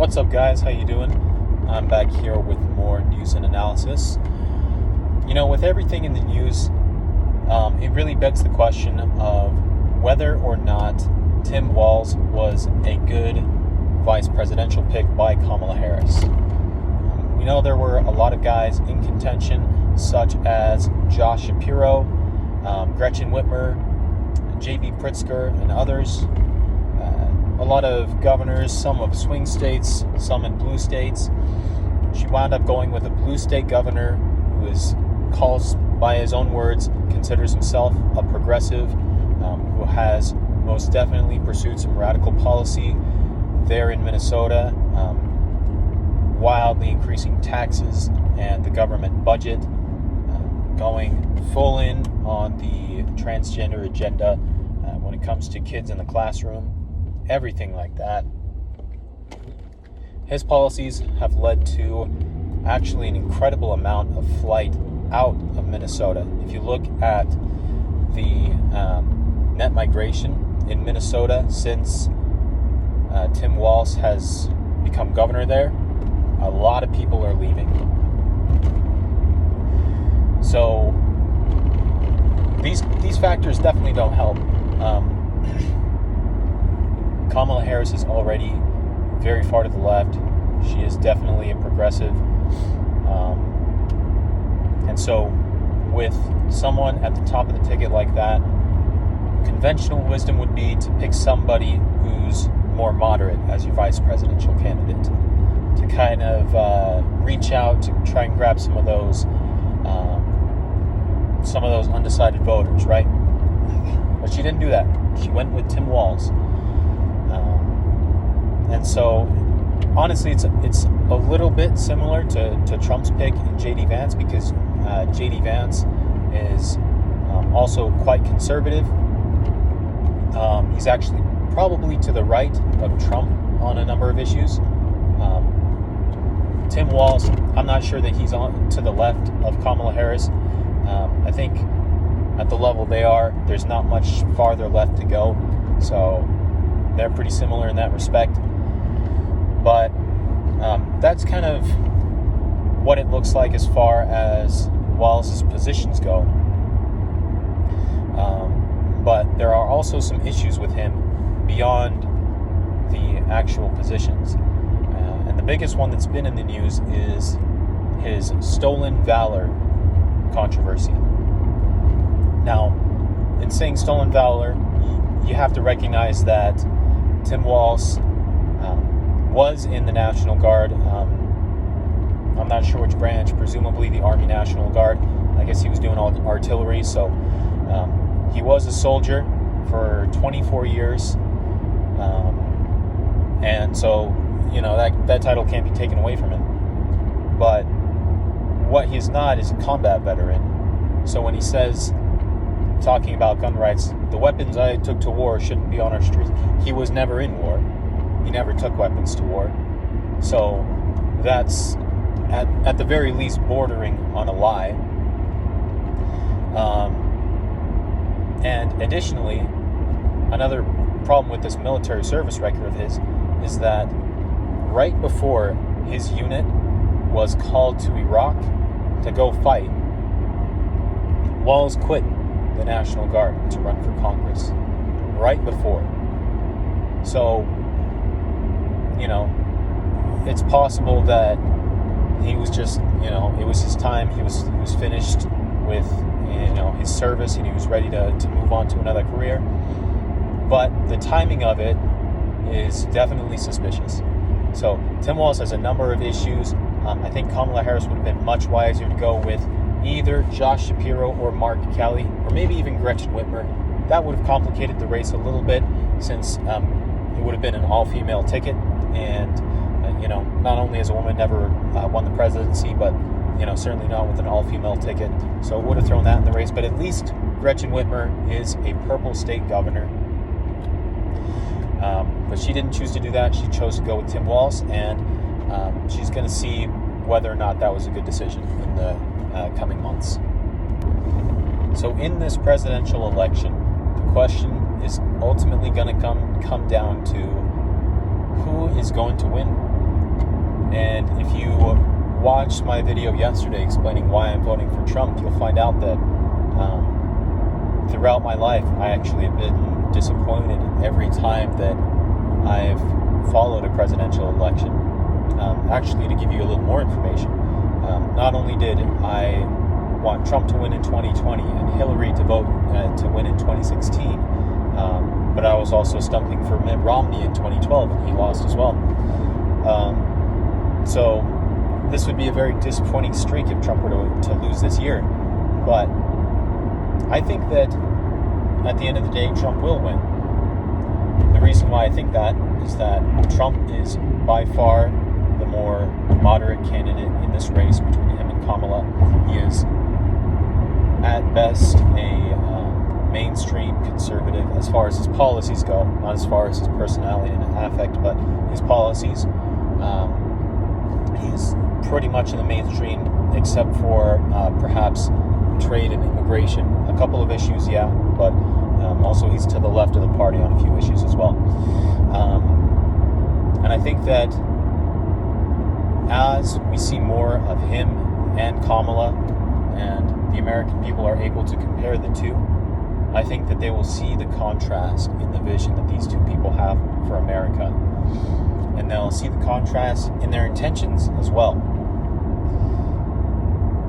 What's up, guys? How you doing? I'm back here with more news and analysis. With everything in the news, it really begs the question of whether or not Tim Walz was a good vice presidential pick by Kamala Harris. We know there were a lot of guys in contention, such as Josh Shapiro, Gretchen Whitmer, J.B. Pritzker, and others. A lot of governors, some of swing states, some in blue states. She wound up going with a blue state governor who calls, by his own words, considers himself a progressive, who has most definitely pursued some radical policy there in Minnesota, wildly increasing taxes and the government budget, going full in on the transgender agenda when it comes to kids in the classroom. Everything like that. His policies have led to actually an incredible amount of flight out of Minnesota. If you look at the net migration in Minnesota since Tim Walz has become governor there, a lot of people are leaving. So these factors definitely don't help. Kamala Harris is already very far to the left. She is definitely a progressive. And so with someone at the top of the ticket like that, conventional wisdom would be to pick somebody who's more moderate as your vice presidential candidate, to kind of reach out to try and grab some of those undecided voters, right? But she didn't do that. She went with Tim Walz. And so, honestly, it's a little bit similar to Trump's pick in J.D. Vance, because J.D. Vance is also quite conservative. He's actually probably to the right of Trump on a number of issues. Tim Walz, I'm not sure that he's on to the left of Kamala Harris. I think at the level they are, there's not much farther left to go. So they're pretty similar in that respect. But that's kind of what it looks like as far as Walz's positions go. But there are also some issues with him beyond the actual positions. And the biggest one that's been in the news is his stolen valor controversy. Now, in saying stolen valor, you have to recognize that Tim Walz was in the National Guard. I'm not sure which branch, presumably the Army National Guard. I guess he was doing all the artillery, so he was a soldier for 24 years. And so, that title can't be taken away from him. But what he's not is a combat veteran. So when he says, talking about gun rights, the weapons I took to war shouldn't be on our streets, he was never in war. He never took weapons to war. So that's at the very least bordering on a lie. And additionally, another problem with this military service record of his is that right before his unit was called to Iraq to go fight, Walz quit the National Guard to run for Congress. Right before. So, it's possible that he was just, it was his time. He was finished with, his service, and he was ready to move on to another career. But the timing of it is definitely suspicious. So Tim Walz has a number of issues. I think Kamala Harris would have been much wiser to go with either Josh Shapiro or Mark Kelly, or maybe even Gretchen Whitmer. That would have complicated the race a little bit, since it would have been an all-female ticket, and not only as a woman never won the presidency, but certainly not with an all-female ticket. So it would have thrown that in the race. But at least Gretchen Whitmer is a purple state governor. But she didn't choose to do that. She chose to go with Tim Walz, and she's going to see whether or not that was a good decision in the coming months. So in this presidential election, the question is ultimately going to come down to who is going to win. And if you watched my video yesterday explaining why I'm voting for Trump, you'll find out that throughout my life, I actually have been disappointed every time that I've followed a presidential election. Actually, to give you a little more information, not only did I want Trump to win in 2020 and Hillary to win in 2016, but I was also stumping for Mitt Romney in 2012, and he lost as well. So this would be a very disappointing streak if Trump were to lose this year. But I think that at the end of the day, Trump will win. The reason why I think that is that Trump is by far the more moderate candidate in this race between him and Kamala. He is at best a mainstream conservative as far as his policies go, not as far as his personality and affect, but his policies. He's pretty much in the mainstream, except for perhaps trade and immigration. A couple of issues, yeah, but also he's to the left of the party on a few issues as well. And I think that as we see more of him and Kamala, and the American people are able to compare the two, I think that they will see the contrast in the vision that these two people have for America. And they'll see the contrast in their intentions as well.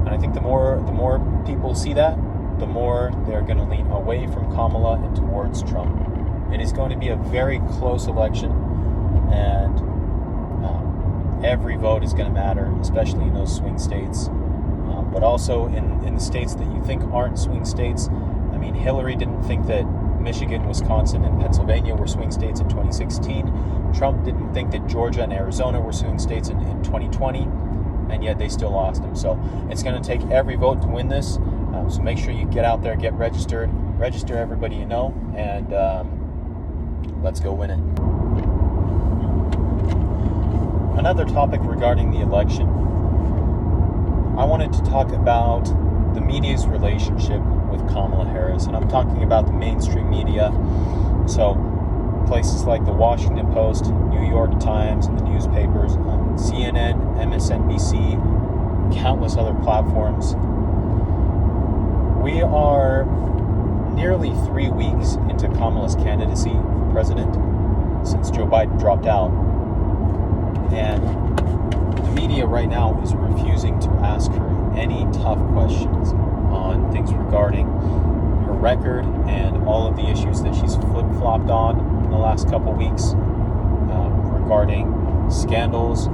And I think the more people see that, the more they're going to lean away from Kamala and towards Trump. It is going to be a very close election, and every vote is going to matter, especially in those swing states. But also in the states that you think aren't swing states. I mean, Hillary didn't think that Michigan, Wisconsin, and Pennsylvania were swing states in 2016. Trump didn't think that Georgia and Arizona were swing states in 2020, and yet they still lost them. So it's going to take every vote to win this. So make sure you get out there, get registered, register everybody you know, and let's go win it. Another topic regarding the election, I wanted to talk about the media's relationship with Kamala Harris, and I'm talking about the mainstream media. So places like the Washington Post, New York Times, and the newspapers, CNN, MSNBC, countless other platforms. We are nearly 3 weeks into Kamala's candidacy for president since Joe Biden dropped out. And the media right now is refusing to ask her any tough questions on things regarding her record and all of the issues that she's flip-flopped on in the last couple weeks, regarding scandals,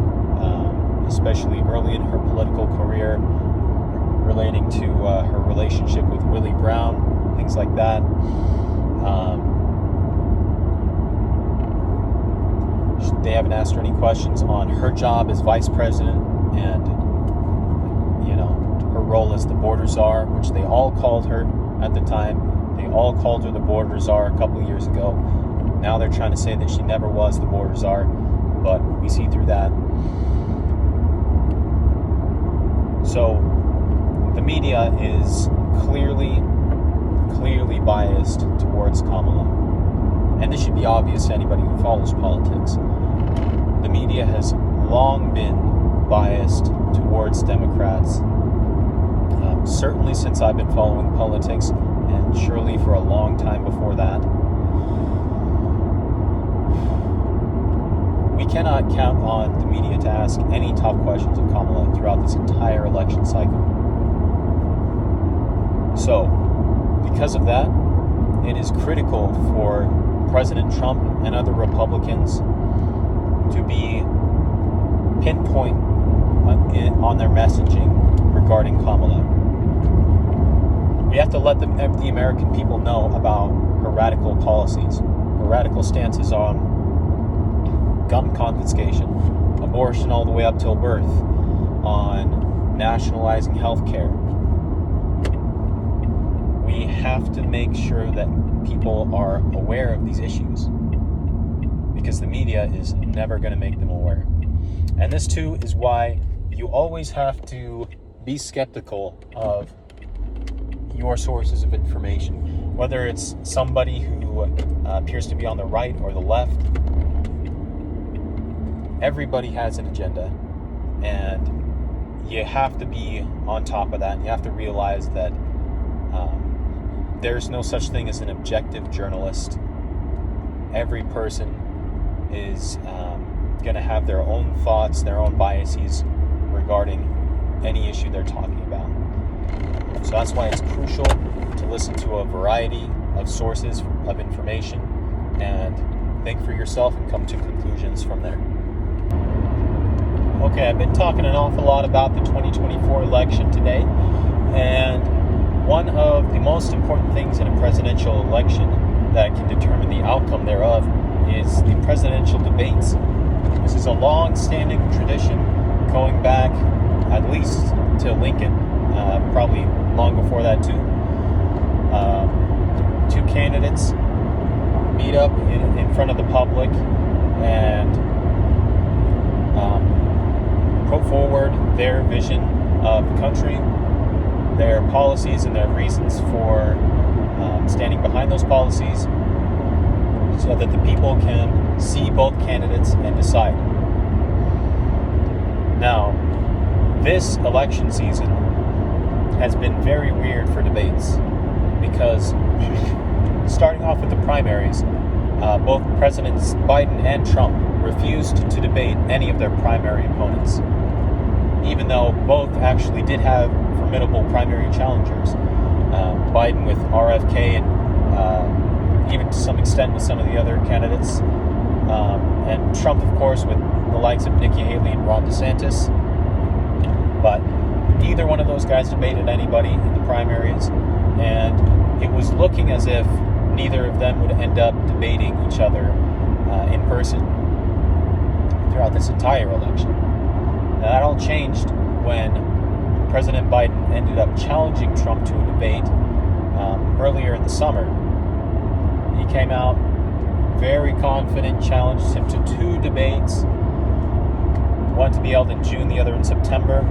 especially early in her political career, relating to her relationship with Willie Brown, things like that. They haven't asked her any questions on her job as vice president and, her role as the border czar, which they all called her at the time. They all called her the border czar a couple of years ago. Now they're trying to say that she never was the border czar, but we see through that. So the media is clearly biased towards Kamala. And this should be obvious to anybody who follows politics. The media has long been biased towards Democrats, certainly since I've been following politics, and surely for a long time before that. We cannot count on the media to ask any tough questions of Kamala throughout this entire election cycle. So, because of that, it is critical for President Trump and other Republicans to be pinpoint on their messaging regarding Kamala. We have to let the American people know about her radical policies, her radical stances on gun confiscation, abortion all the way up till birth, on nationalizing healthcare. We have to make sure that people are aware of these issues, because the media is never going to make them aware. And this too is why you always have to be skeptical of your sources of information, whether it's somebody who appears to be on the right or the left. Everybody has an agenda, And you have to be on top of that, and you have to realize that there's no such thing as an objective journalist. Every person is going to have their own thoughts, their own biases regarding any issue they're talking about. So that's why it's crucial to listen to a variety of sources of information and think for yourself and come to conclusions from there. Okay, I've been talking an awful lot about the 2024 election today, and one of the most important things in a presidential election that can determine the outcome thereof is the presidential debates. This is a long-standing tradition going back at least to Lincoln, probably long before that too. Two candidates meet up in front of the public and put forward their vision of the country, their policies, and their reasons for standing behind those policies, so that the people can see both candidates and decide. Now, this election season has been very weird for debates because starting off with the primaries, both Presidents Biden and Trump refused to debate any of their primary opponents, even though both actually did have formidable primary challengers. Biden with RFK and even to some extent with some of the other candidates, and Trump, of course, with the likes of Nikki Haley and Ron DeSantis. But neither one of those guys debated anybody in the primaries, and it was looking as if neither of them would end up debating each other in person throughout this entire election. Now, that all changed when President Biden ended up challenging Trump to a debate earlier in the summer. He came out very confident, challenged him to two debates, one to be held in June, the other in September.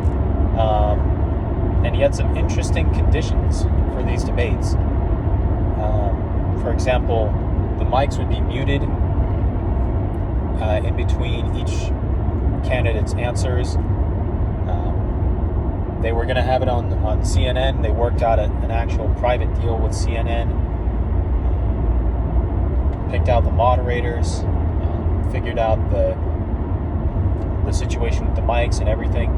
And he had some interesting conditions for these debates. For example, the mics would be muted in between each candidate's answers. They were going to have it on CNN. They worked out an actual private deal with CNN, picked out the moderators, figured out the situation with the mics and everything,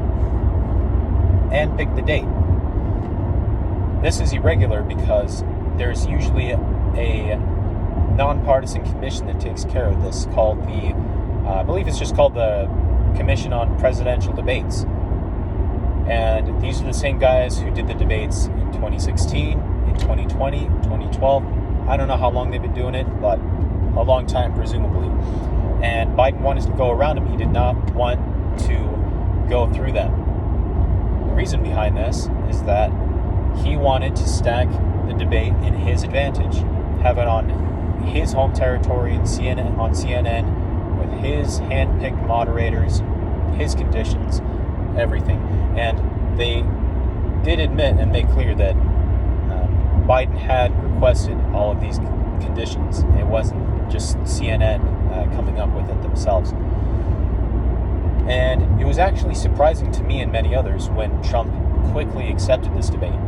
and picked the date. This is irregular because there's usually a nonpartisan commission that takes care of this called the, I believe it's just called the Commission on Presidential Debates. And these are the same guys who did the debates in 2016, in 2020, 2012. I don't know how long they've been doing it, but a long time, presumably. And Biden wanted to go around them. He did not want to go through them. The reason behind this is that he wanted to stack the debate in his advantage, have it on his home territory on CNN with his hand-picked moderators, his conditions, everything. And they did admit and make clear that Biden had requested all of these conditions. It wasn't just CNN coming up with it themselves. And it was actually surprising to me and many others when Trump quickly accepted this debate.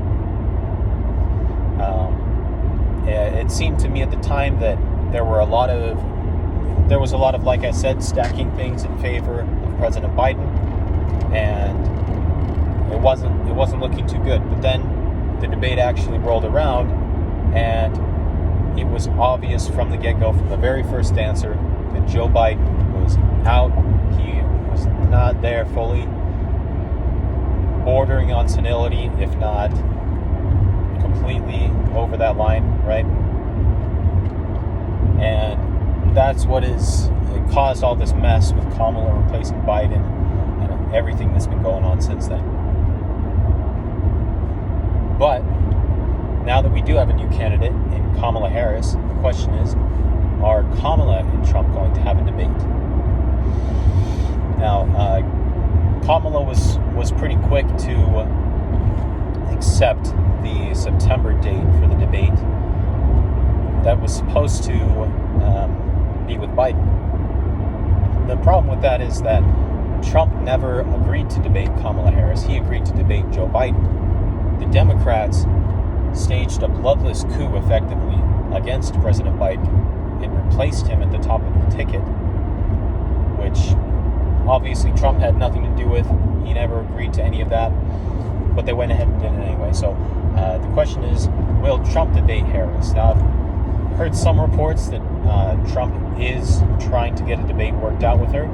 It seemed to me at the time that there was a lot of, like I said, stacking things in favor of President Biden, and it wasn't looking too good. But then the debate actually rolled around, and it was obvious from the get-go, from the very first answer, that Joe Biden was out. He was not there fully, bordering on senility, if not completely over that line, right? And that's what it caused all this mess with Kamala replacing Biden and everything that's been going on since then. But now that we do have a new candidate in Kamala Harris, the question is, are Kamala and Trump going to have a debate? Now, Kamala was pretty quick to accept the September date for the debate that was supposed to be with Biden. The problem with that is that Trump never agreed to debate Kamala Harris. He agreed to debate Joe Biden. The Democrats staged a bloodless coup effectively against President Biden and replaced him at the top of the ticket, which obviously Trump had nothing to do with. He never agreed to any of that, but they went ahead and did it anyway. So the question is, will Trump debate Harris? Now, I've heard some reports that Trump is trying to get a debate worked out with her,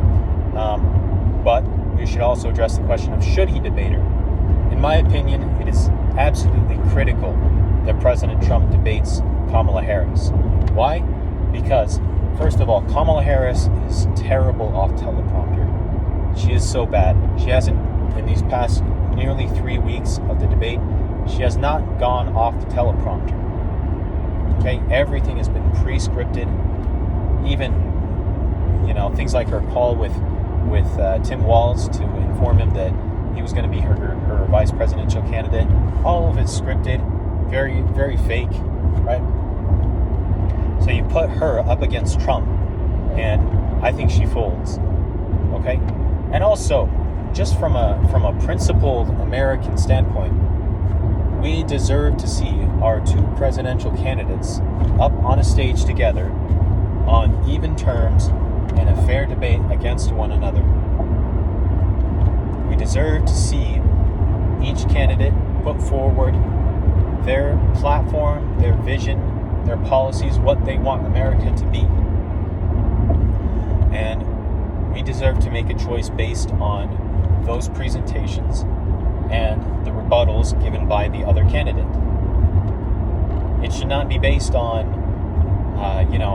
but we should also address the question of should he debate her. In my opinion, it is absolutely critical that President Trump debates Kamala Harris. Why? Because, first of all, Kamala Harris is terrible off teleprompter. She is so bad. She hasn't, in these past nearly 3 weeks of the debate, she has not gone off the teleprompter. Okay, everything has been pre-scripted. Even, things like her call with Tim Walz to inform him that he was going to be her vice presidential candidate. All of it's scripted, very, very fake, right? So you put her up against Trump, and I think she folds. Okay, and also, just from a principled American standpoint, we deserve to see our two presidential candidates up on a stage together on even terms in a fair debate against one another. We deserve to see each candidate put forward their platform, their vision, their policies, what they want America to be. And we deserve to make a choice based on those presentations and the rebuttals given by the other candidate. It should not be based on,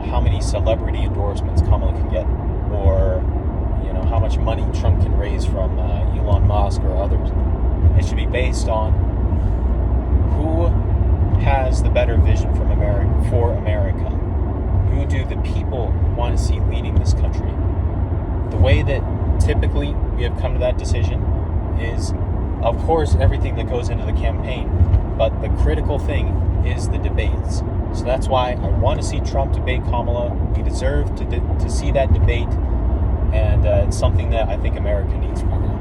how many celebrity endorsements Kamala can get, or, how much money Trump can raise from Elon Musk or others. It should be based on who has the better vision for America. Who do the people want to see leading this country? The way that typically we have come to that decision is, of course, everything that goes into the campaign, but the critical thing is the debates. So that's why I want to see Trump debate Kamala. We deserve to see that debate, and it's something that I think America needs right now.